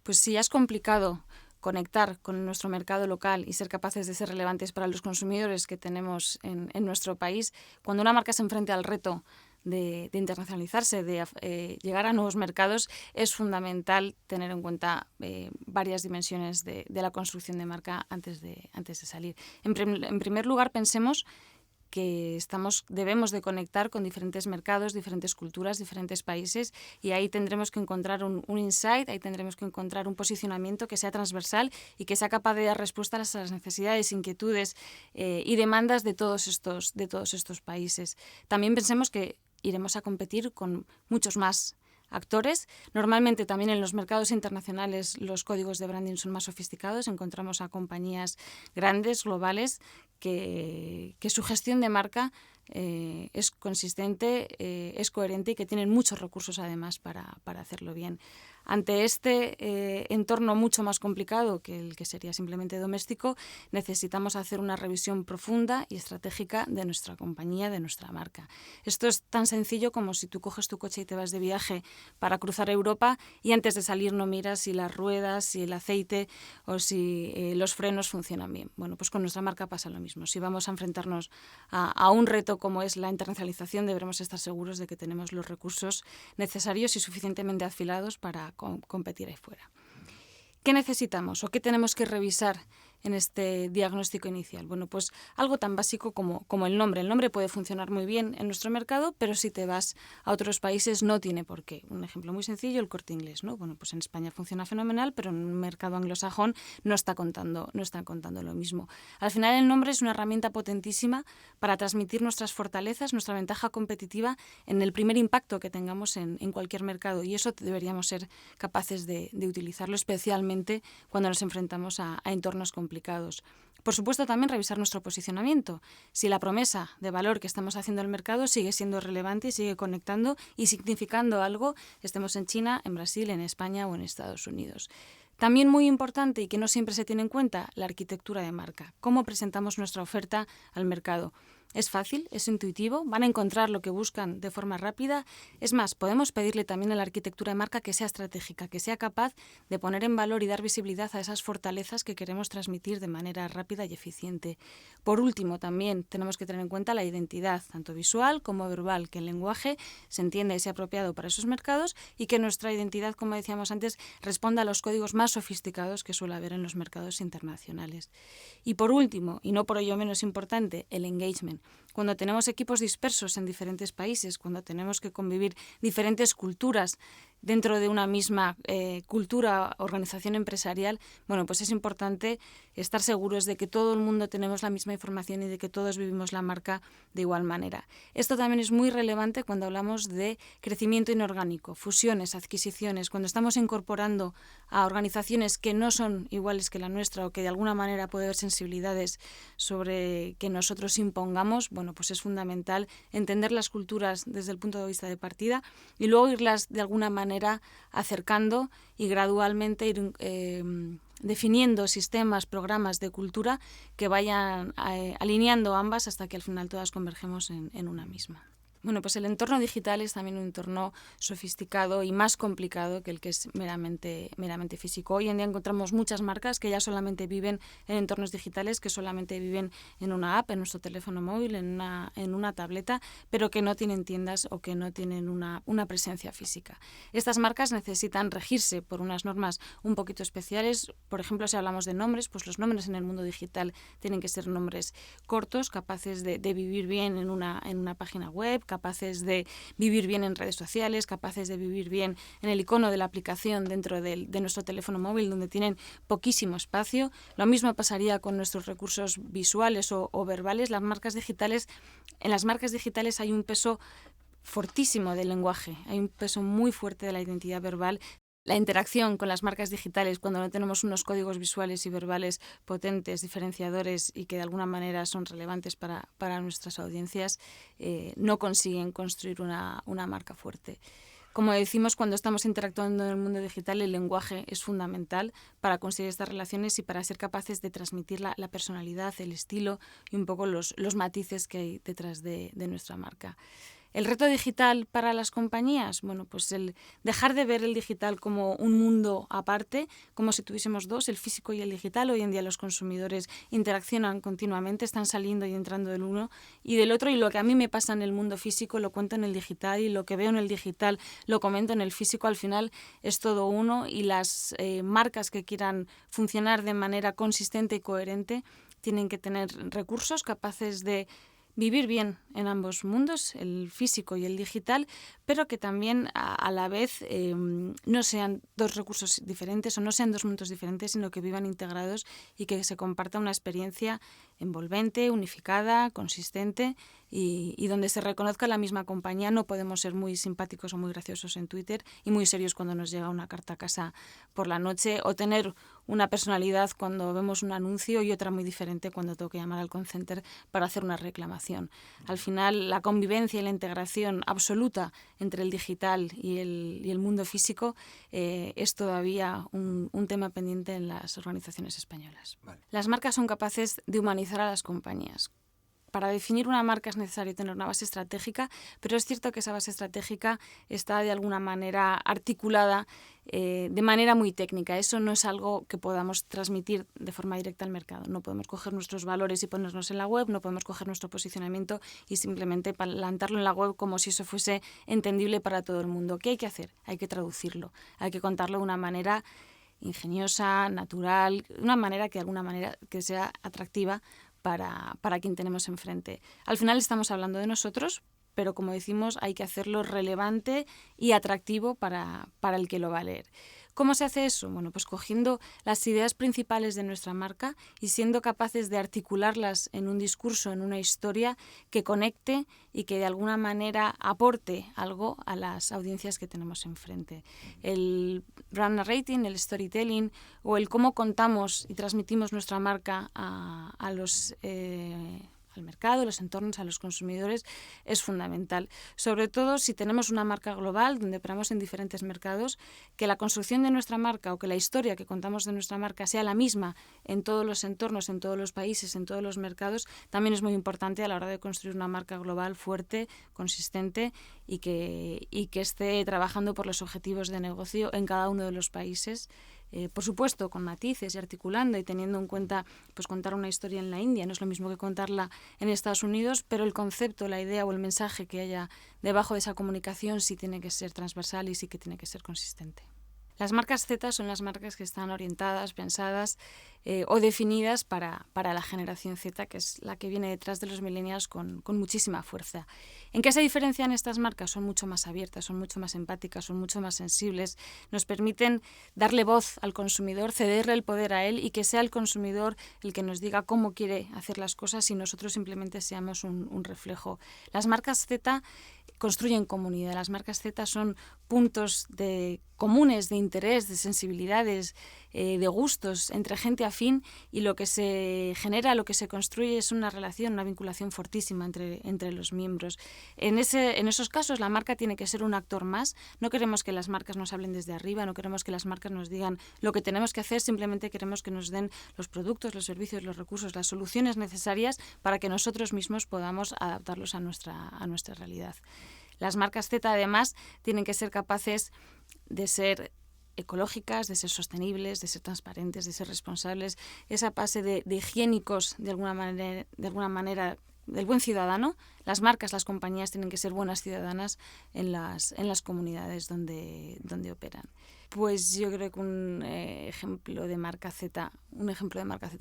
Pues si ya es complicado conectar con nuestro mercado local y ser capaces de ser relevantes para los consumidores que tenemos en nuestro país, cuando una marca se enfrenta al reto de internacionalizarse, de llegar a nuevos mercados, es fundamental tener en cuenta varias dimensiones de la construcción de marca antes de salir. En primer lugar, pensemos que debemos de conectar con diferentes mercados, diferentes culturas, diferentes países, y ahí tendremos que encontrar un insight, ahí tendremos que encontrar un posicionamiento que sea transversal y que sea capaz de dar respuesta a las necesidades, inquietudes y demandas de todos estos países. También pensemos que iremos a competir con muchos más actores. Normalmente también en los mercados internacionales los códigos de branding son más sofisticados. Encontramos a compañías grandes, globales, que su gestión de marca es consistente, es coherente y que tienen muchos recursos además para hacerlo bien. Ante este entorno mucho más complicado que el que sería simplemente doméstico, necesitamos hacer una revisión profunda y estratégica de nuestra compañía, de nuestra marca. Esto es tan sencillo como si tú coges tu coche y te vas de viaje para cruzar Europa y antes de salir no miras si las ruedas, si el aceite o si los frenos funcionan bien. Bueno, pues con nuestra marca pasa lo mismo. Si vamos a enfrentarnos a un reto como es la internacionalización, deberemos estar seguros de que tenemos los recursos necesarios y suficientemente afilados para competir ahí fuera. ¿Qué necesitamos o qué tenemos que revisar en este diagnóstico inicial? Bueno, pues algo tan básico como el nombre. El nombre puede funcionar muy bien en nuestro mercado, pero si te vas a otros países no tiene por qué. Un ejemplo muy sencillo, el Corte Inglés, ¿no? Bueno, pues en España funciona fenomenal, pero en un mercado anglosajón no están contando lo mismo. Al final el nombre es una herramienta potentísima para transmitir nuestras fortalezas, nuestra ventaja competitiva en el primer impacto que tengamos en cualquier mercado, y eso deberíamos ser capaces de utilizarlo, especialmente cuando nos enfrentamos a entornos complicados. Por supuesto, también revisar nuestro posicionamiento. Si la promesa de valor que estamos haciendo al mercado sigue siendo relevante y sigue conectando y significando algo, estemos en China, en Brasil, en España o en Estados Unidos. También muy importante y que no siempre se tiene en cuenta, la arquitectura de marca. Cómo presentamos nuestra oferta al mercado. Es fácil, es intuitivo, van a encontrar lo que buscan de forma rápida. Es más, podemos pedirle también a la arquitectura de marca que sea estratégica, que sea capaz de poner en valor y dar visibilidad a esas fortalezas que queremos transmitir de manera rápida y eficiente. Por último, también tenemos que tener en cuenta la identidad, tanto visual como verbal, que el lenguaje se entienda y sea apropiado para esos mercados y que nuestra identidad, como decíamos antes, responda a los códigos más sofisticados que suele haber en los mercados internacionales. Y por último, y no por ello menos importante, el engagement. Cuando tenemos equipos dispersos en diferentes países, cuando tenemos que convivir diferentes culturas dentro de una misma cultura, organización empresarial, bueno, pues es importante estar seguros de que todo el mundo tenemos la misma información y de que todos vivimos la marca de igual manera. Esto también es muy relevante cuando hablamos de crecimiento inorgánico, fusiones, adquisiciones, cuando estamos incorporando a organizaciones que no son iguales que la nuestra o que de alguna manera puede haber sensibilidades sobre que nosotros impongamos. Bueno, pues es fundamental entender las culturas desde el punto de vista de partida y luego irlas de alguna manera acercando y gradualmente ir definiendo sistemas, programas de cultura que vayan alineando ambas hasta que al final todas convergemos en una misma. Bueno, pues el entorno digital es también un entorno sofisticado y más complicado que el que es meramente físico. Hoy en día encontramos muchas marcas que ya solamente viven en entornos digitales, que solamente viven en una app, en nuestro teléfono móvil, en una tableta, pero que no tienen tiendas o que no tienen una presencia física. Estas marcas necesitan regirse por unas normas un poquito especiales. Por ejemplo, si hablamos de nombres, pues los nombres en el mundo digital tienen que ser nombres cortos, capaces de vivir bien en una página web, capaces de vivir bien en redes sociales, capaces de vivir bien en el icono de la aplicación dentro de nuestro teléfono móvil, donde tienen poquísimo espacio. Lo mismo pasaría con nuestros recursos visuales o verbales. En las marcas digitales hay un peso fortísimo del lenguaje, hay un peso muy fuerte de la identidad verbal. La interacción con las marcas digitales, cuando no tenemos unos códigos visuales y verbales potentes, diferenciadores y que de alguna manera son relevantes para nuestras audiencias, no consiguen construir una marca fuerte. Como decimos, cuando estamos interactuando en el mundo digital, el lenguaje es fundamental para conseguir estas relaciones y para ser capaces de transmitir la personalidad, el estilo y un poco los matices que hay detrás de nuestra marca. El reto digital para las compañías, bueno, pues el dejar de ver el digital como un mundo aparte, como si tuviésemos dos, el físico y el digital. Hoy en día los consumidores interaccionan continuamente, están saliendo y entrando del uno y del otro, y lo que a mí me pasa en el mundo físico lo cuento en el digital, y lo que veo en el digital lo comento en el físico. Al final es todo uno, y las marcas que quieran funcionar de manera consistente y coherente tienen que tener recursos capaces de vivir bien en ambos mundos, el físico y el digital, pero que también a la vez no sean dos recursos diferentes o no sean dos mundos diferentes, sino que vivan integrados y que se comparta una experiencia envolvente, unificada, consistente y donde se reconozca la misma compañía. No podemos ser muy simpáticos o muy graciosos en Twitter y muy serios cuando nos llega una carta a casa por la noche, o tener una personalidad cuando vemos un anuncio y otra muy diferente cuando tengo que llamar al call center para hacer una reclamación. Al final, la convivencia y la integración absoluta entre el digital y el mundo físico es todavía un tema pendiente en las organizaciones españolas. Vale. Las marcas son capaces de humanizar a las compañías. Para definir una marca es necesario tener una base estratégica, pero es cierto que esa base estratégica está de alguna manera articulada de manera muy técnica. Eso no es algo que podamos transmitir de forma directa al mercado. No podemos coger nuestros valores y ponernos en la web, no podemos coger nuestro posicionamiento y simplemente plantarlo en la web como si eso fuese entendible para todo el mundo. ¿Qué hay que hacer? Hay que traducirlo, hay que contarlo de una manera ingeniosa, natural, una manera que de alguna manera que sea atractiva para quien tenemos enfrente. Al final estamos hablando de nosotros, pero como decimos, hay que hacerlo relevante y atractivo para el que lo va a leer. ¿Cómo se hace eso? Bueno, pues cogiendo las ideas principales de nuestra marca y siendo capaces de articularlas en un discurso, en una historia que conecte y que de alguna manera aporte algo a las audiencias que tenemos enfrente. El brand narrating, el storytelling o el cómo contamos y transmitimos nuestra marca a los al mercado, a los entornos, a los consumidores, es fundamental. Sobre todo si tenemos una marca global donde operamos en diferentes mercados, que la construcción de nuestra marca o que la historia que contamos de nuestra marca sea la misma en todos los entornos, en todos los países, en todos los mercados, también es muy importante a la hora de construir una marca global fuerte, consistente y que esté trabajando por los objetivos de negocio en cada uno de los países. Por supuesto, con matices y articulando y teniendo en cuenta, pues contar una historia en la India no es lo mismo que contarla en Estados Unidos, pero el concepto, la idea o el mensaje que haya debajo de esa comunicación sí tiene que ser transversal y sí que tiene que ser consistente. Las marcas Z son las marcas que están orientadas, pensadas o definidas para la generación Z, que es la que viene detrás de los millennials con muchísima fuerza. ¿En qué se diferencian estas marcas? Son mucho más abiertas, son mucho más empáticas, son mucho más sensibles, nos permiten darle voz al consumidor, cederle el poder a él y que sea el consumidor el que nos diga cómo quiere hacer las cosas y nosotros simplemente seamos un reflejo. Las marcas Z construyen comunidad. Las marcas Z son puntos comunes de interés, de sensibilidades, de gustos entre gente afín, y lo que se genera, lo que se construye es una relación, una vinculación fortísima entre los miembros. En esos casos la marca tiene que ser un actor más. No queremos que las marcas nos hablen desde arriba, no queremos que las marcas nos digan lo que tenemos que hacer, simplemente queremos que nos den los productos, los servicios, los recursos, las soluciones necesarias para que nosotros mismos podamos adaptarlos a nuestra realidad. Las marcas Z, además, tienen que ser capaces de ser ecológicas, de ser sostenibles, de ser transparentes, de ser responsables. Esa base de higiénicos, de alguna manera, del buen ciudadano. Las marcas, las compañías tienen que ser buenas ciudadanas en las comunidades donde operan. Pues yo creo que un ejemplo de marca Z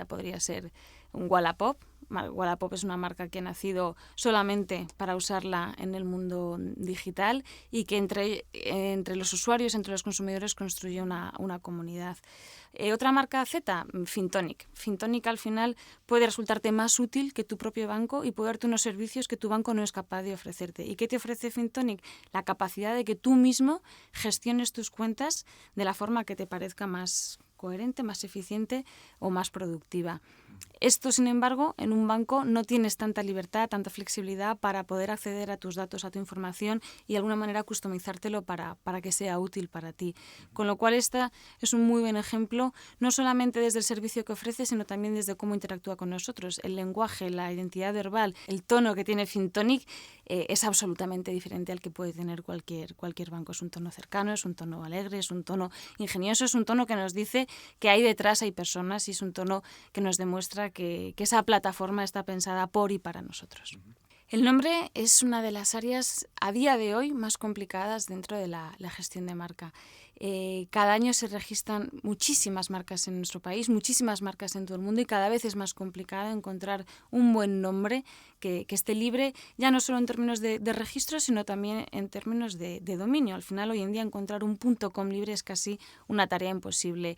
podría ser un Wallapop. Wallapop es una marca que ha nacido solamente para usarla en el mundo digital y que entre los usuarios, entre los consumidores, construye una comunidad. Otra marca Z, Fintonic. Fintonic al final puede resultarte más útil que tu propio banco y puede darte unos servicios que tu banco no es capaz de ofrecerte. ¿Y qué te ofrece Fintonic? La capacidad de que tú mismo gestiones tus cuentas de la forma que te parezca más coherente, más eficiente o más productiva. Esto, sin embargo, en un banco no tienes tanta libertad, tanta flexibilidad para poder acceder a tus datos, a tu información y de alguna manera customizártelo para que sea útil para ti. Con lo cual, esta es un muy buen ejemplo, no solamente desde el servicio que ofrece, sino también desde cómo interactúa con nosotros. El lenguaje, la identidad verbal, el tono que tiene Fintonic es absolutamente diferente al que puede tener cualquier banco. Es un tono cercano, es un tono alegre, es un tono ingenioso, es un tono que nos dice que hay detrás, hay personas, y es un tono que nos demuestra que esa plataforma está pensada por y para nosotros. El nombre es una de las áreas a día de hoy más complicadas dentro de la gestión de marca. Cada año se registran muchísimas marcas en nuestro país, muchísimas marcas en todo el mundo, y cada vez es más complicado encontrar un buen nombre que esté libre, ya no solo en términos de registro, sino también en términos de dominio. Al final, hoy en día, encontrar un .com libre es casi una tarea imposible.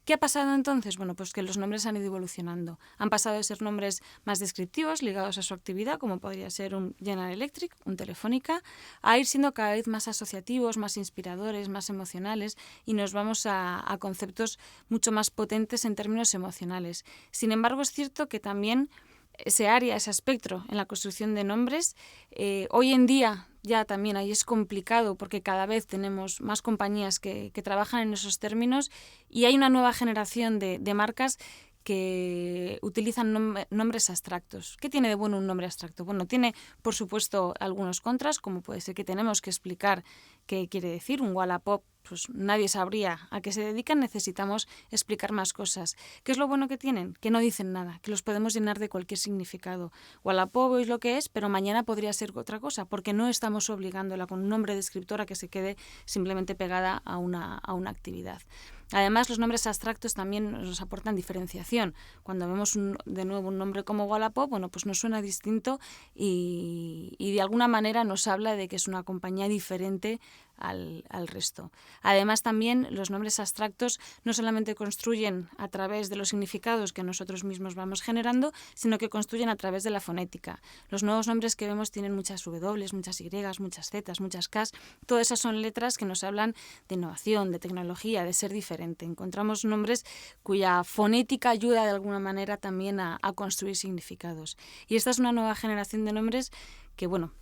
¿Qué ha pasado entonces? Bueno, pues que los nombres han ido evolucionando. Han pasado de ser nombres más descriptivos, ligados a su actividad, como podría ser un General Electric, un Telefónica, a ir siendo cada vez más asociativos, más inspiradores, más emocionales, y nos vamos a conceptos mucho más potentes en términos emocionales. Sin embargo, es cierto que también ese área, ese espectro en la construcción de nombres, hoy en día ya también ahí es complicado porque cada vez tenemos más compañías que trabajan en esos términos, y hay una nueva generación de marcas que utilizan nombres abstractos. ¿Qué tiene de bueno un nombre abstracto? Bueno, tiene, por supuesto, algunos contras, como puede ser que tenemos que explicar qué quiere decir. Un Wallapop, pues nadie sabría a qué se dedican, necesitamos explicar más cosas. ¿Qué es lo bueno que tienen? Que no dicen nada, que los podemos llenar de cualquier significado. Wallapop es lo que es, pero mañana podría ser otra cosa, porque no estamos obligándola con un nombre descriptor a que se quede simplemente pegada a una actividad. Además, los nombres abstractos también nos aportan diferenciación. Cuando vemos de nuevo un nombre como Wallapop, bueno, pues nos suena distinto y de alguna manera nos habla de que es una compañía diferente al resto. Además, también los nombres abstractos no solamente construyen a través de los significados que nosotros mismos vamos generando, sino que construyen a través de la fonética. Los nuevos nombres que vemos tienen muchas W, muchas Y, muchas Z, muchas K. Todas esas son letras que nos hablan de innovación, de tecnología, de ser diferente. Encontramos nombres cuya fonética ayuda de alguna manera también a construir significados. Y esta es una nueva generación de nombres que, bueno,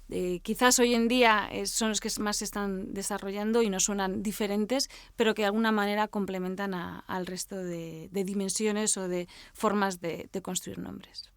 quizás hoy en día son los que más se están desarrollando y nos suenan diferentes, pero que de alguna manera complementan al resto de dimensiones o de formas de construir nombres.